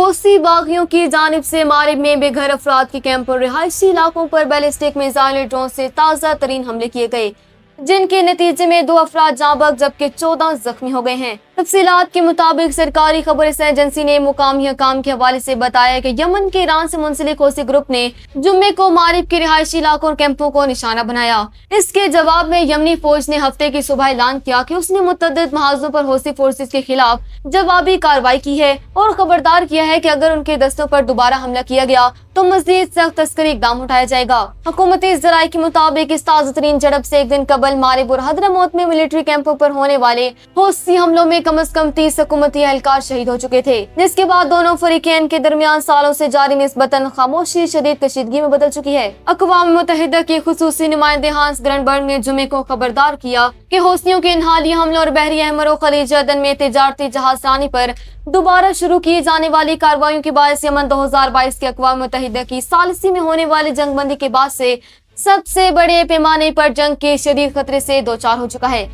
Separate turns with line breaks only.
حوثی باغیوں کی جانب سے مغرب میں بے گھر افراد کے کیمپ اور رہائشی علاقوں پر بیلسٹک میزائل ڈرون سے تازہ ترین حملے کیے گئے، جن کے نتیجے میں 2 افراد جاں بحق جبکہ 14 زخمی ہو گئے ہیں۔ تفصیلات کے مطابق سرکاری خبر رساں ایجنسی نے مقامی حکام کے حوالے سے بتایا کہ یمن کے ایران سے منسلک حوثی گروپ نے جمعے کو مغرب کے رہائشی علاقوں اور کیمپوں کو نشانہ بنایا۔ اس کے جواب میں یمنی فوج نے ہفتے کی صبح اعلان کیا کہ اس نے متعدد محاذوں پر حوثی فورسز کے خلاف جوابی کارروائی کی ہے اور خبردار کیا ہے کہ اگر ان کے دستوں پر دوبارہ حملہ کیا گیا تو مزید سخت عسکری اقدام اٹھایا جائے گا۔ حکومتی ذرائع کے مطابق اس تازہ ترین جھڑپ سے ایک دن قبل مغرب اور حضرموت میں ملٹری کیمپوں پر ہونے والے حوثی حملوں میں کم از کم 30 حکومتی اہلکار شہید ہو چکے تھے، جس کے بعد دونوں فریقین کے درمیان سالوں سے جاری نسبتاً خاموشی شدید کشیدگی میں بدل چکی ہے۔ اقوام متحدہ کے خصوصی نمائندے ہانس گرنبرگ نے جمعے کو خبردار کیا کہ حوثیوں کے ان حالیہ حملوں اور بحر احمر و خلیج عدن میں تجارتی جہاز رانی پر دوبارہ شروع کی جانے والی کارروائیوں کے باعث یمن 2022 کے اقوام متحدہ کی ثالثی میں ہونے والی جنگ بندی کے بعد سے سب سے بڑے پیمانے پر جنگ کے شدید خطرے سے دوچار ہو چکا ہے۔